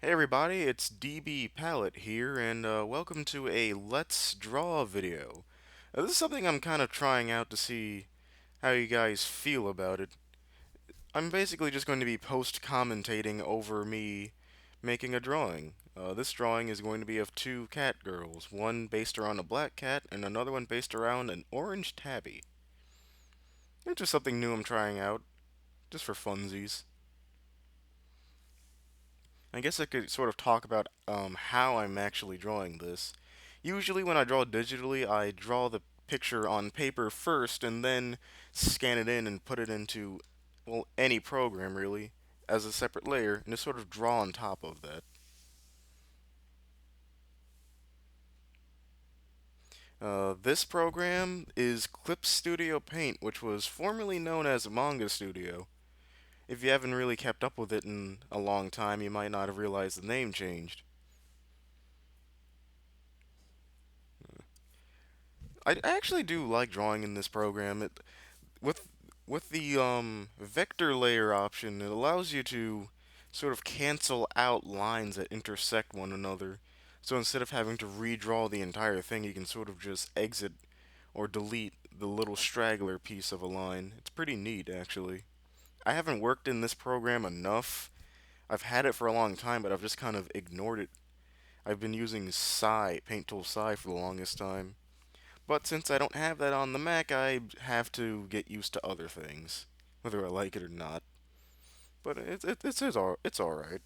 Hey everybody, it's DB Palette here, and welcome to a Let's Draw video. This is something I'm kind of trying out to see how you guys feel about it. I'm basically just going to be post-commentating over me making a drawing. This drawing is going to be of two cat girls, one based around a black cat and another one based around an orange tabby. It's just something new I'm trying out, just for funsies. I guess I could sort of talk about how I'm actually drawing this. Usually when I draw digitally, I draw the picture on paper first and then scan it in and put it into, well, any program really, as a separate layer, and just sort of draw on top of that. This program is Clip Studio Paint, which was formerly known as Manga Studio. If you haven't really kept up with it in a long time, you might not have realized the name changed. I actually do like drawing in this program. With with the vector layer option, it allows you to sort of cancel out lines that intersect one another. So instead of having to redraw the entire thing, you can sort of just exit or delete the little straggler piece of a line. It's pretty neat, actually. I haven't worked in this program enough. I've had it for a long time, but I've just kind of ignored it. I've been using Paint Tool Psi for the longest time. But since I don't have that on the Mac, I have to get used to other things, whether I like it or not. But it's all right.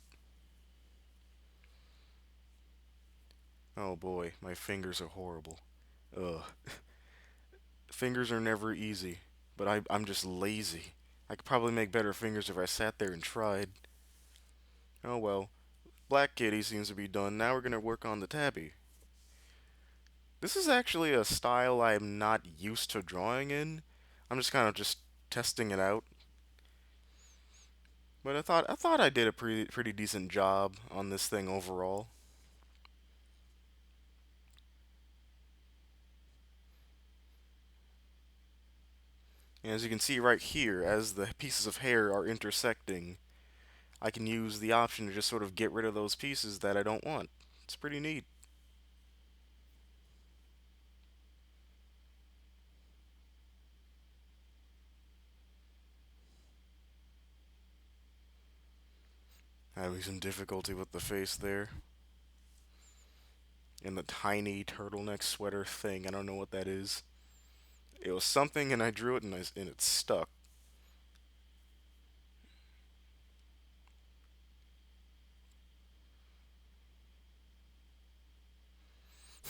Oh boy, my fingers are horrible. Ugh, fingers are never easy, but I'm just lazy. I could probably make better fingers if I sat there and tried. Oh well, Black Kitty seems to be done. Now we're gonna work on the tabby. This is actually a style I'm not used to drawing in. I'm just kind of just testing it out. But I thought I did a pretty decent job on this thing overall. And as you can see right here, as the pieces of hair are intersecting, I can use the option to just sort of get rid of those pieces that I don't want. It's pretty neat. Having some difficulty with the face there. And the tiny turtleneck sweater thing, I don't know what that is. It was something and I drew it and it stuck.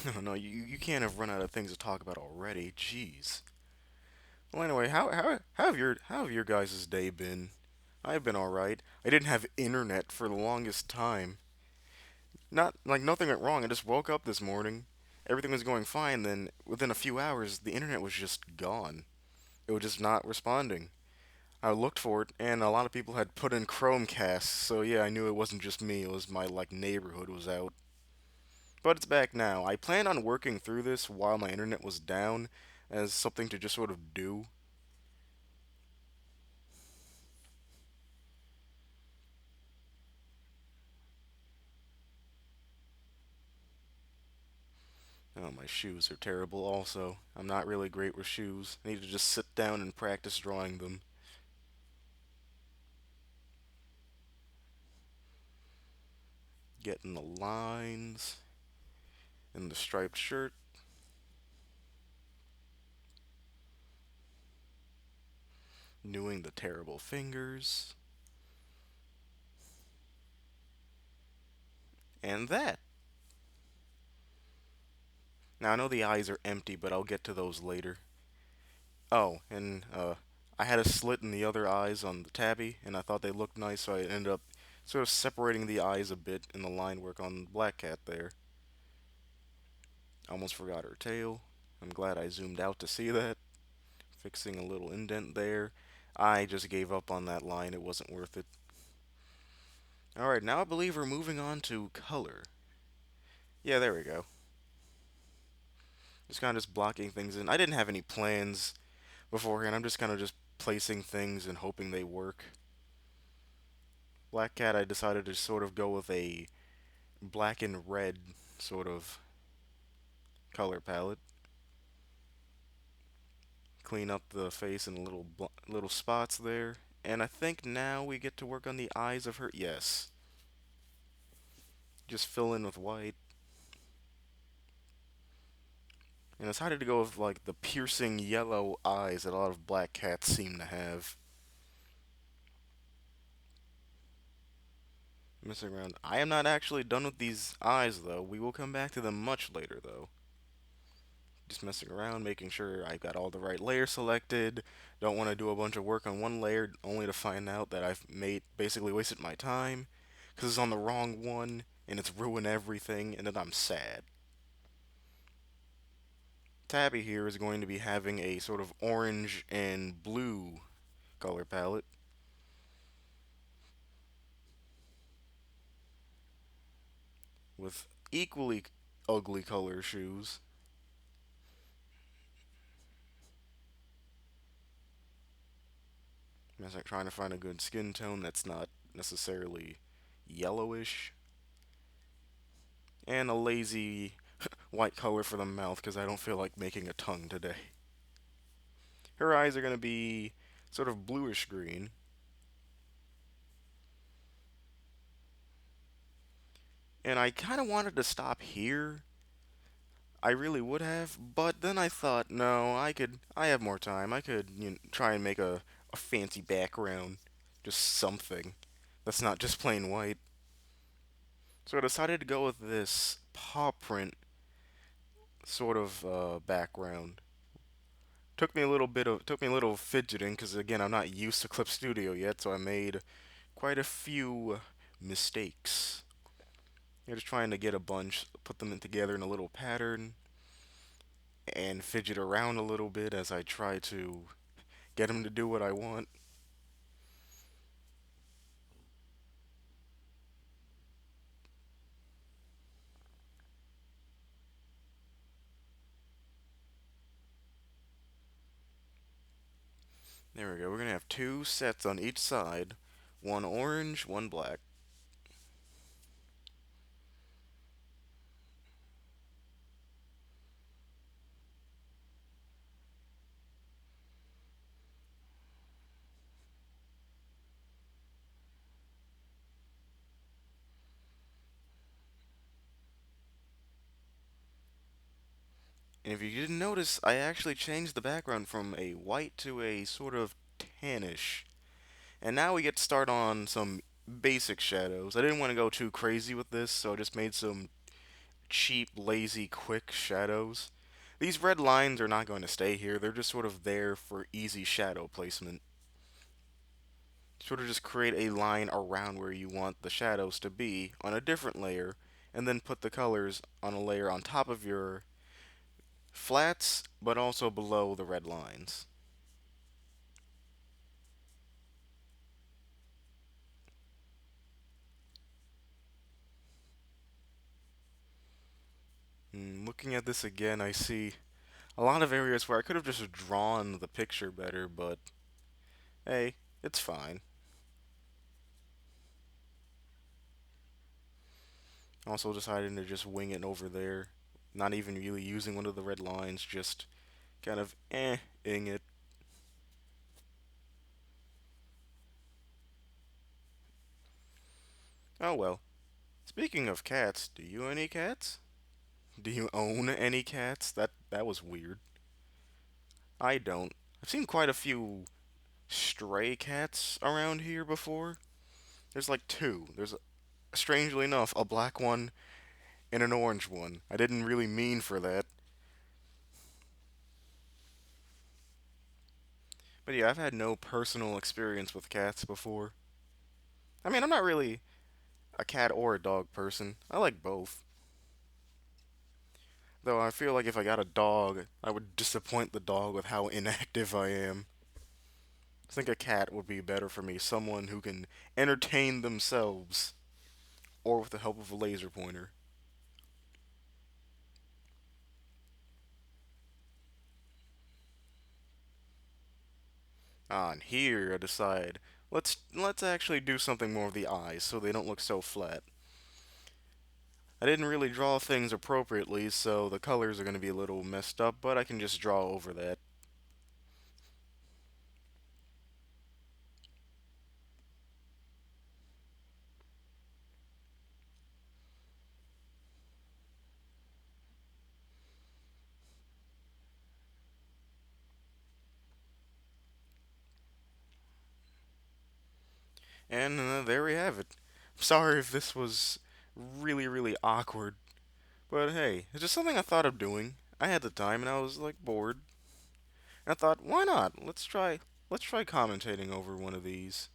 No, no, you can't have run out of things to talk about already. Jeez. Well, anyway, how have your guys' day been? I've been all right. I didn't have internet for the longest time. Not like nothing went wrong. I just woke up this morning. Everything was going fine. Then within a few hours, the internet was just gone. It was just not responding. I looked for it, and a lot of people had put in Chromecasts. So yeah, I knew it wasn't just me. It was my like neighborhood was out. But it's back now. I planned on working through this while my internet was down as something to just sort of do. Oh, my shoes are terrible also. I'm not really great with shoes. I need to just sit down and practice drawing them. Getting the lines in the striped shirt. Doing the terrible fingers. And that. Now I know the eyes are empty, but I'll get to those later. Oh, and I had a slit in the other eyes on the tabby, and I thought they looked nice, so I ended up sort of separating the eyes a bit in the line work on the black cat there. Almost forgot her tail. I'm glad I zoomed out to see that. Fixing a little indent there. I just gave up on that line, it wasn't worth it. Alright, now I believe we're moving on to color. Yeah, there we go. Just kind of just blocking things in. I didn't have any plans beforehand. I'm just kind of just placing things and hoping they work. Black Cat, I decided to sort of go with a black and red sort of color palette. Clean up the face and little spots there. And I think now we get to work on the eyes of her. Yes. Just fill in with white. And I decided to go with like the piercing yellow eyes that a lot of black cats seem to have. Messing around. I am not actually done with these eyes though. We will come back to them much later though. Just messing around, making sure I've got all the right layers selected. Don't want to do a bunch of work on one layer only to find out that I've made basically wasted my time because it's on the wrong one and it's ruined everything and then I'm sad. Tabby here is going to be having a sort of orange and blue color palette with equally ugly color shoes. I'm like trying to find a good skin tone that's not necessarily yellowish. And a lazy white color for the mouth because I don't feel like making a tongue today. Her eyes are going to be sort of bluish green. And I kind of wanted to stop here. I really would have, but then I thought, no, I have more time. I could try and make a fancy background. Just something that's not just plain white. So I decided to go with this paw print sort of background. Took me a little fidgeting because again I'm not used to Clip Studio yet, so I made quite a few mistakes. You're just trying to get a bunch, put them in together in a little pattern, and fidget around a little bit as I try to get them to do what I want. There we go. We're gonna have two sets on each side, one orange, one black. And if you didn't notice, I actually changed the background from a white to a sort of tannish. And now we get to start on some basic shadows. I didn't want to go too crazy with this, so I just made some cheap, lazy, quick shadows. These red lines are not going to stay here. They're just sort of there for easy shadow placement. Sort of just create a line around where you want the shadows to be on a different layer, and then put the colors on a layer on top of your flats, but also below the red lines. Looking at this again, I see a lot of areas where I could have just drawn the picture better, but hey, it's fine. Also deciding to just wing it over there, not even really using one of the red lines, just kind of ing it. Oh well. Speaking of cats, do you own any cats? Do you own any cats? That was weird. I don't. I've seen quite a few stray cats around here before. There's like two. There's strangely enough a black one and an orange one. I didn't really mean for that. But yeah, I've had no personal experience with cats before. I mean, I'm not really a cat or a dog person. I like both. Though I feel like if I got a dog, I would disappoint the dog with how inactive I am. I think a cat would be better for me, someone who can entertain themselves, or with the help of a laser pointer. On here, I decide let's actually do something more with the eyes so they don't look so flat. I didn't really draw things appropriately, so the colors are going to be a little messed up, but I can just draw over that. And there we have it. I'm sorry if this was really, really awkward, but hey, it's just something I thought of doing. I had the time and I was like bored. And I thought, why not? Let's try commentating over one of these.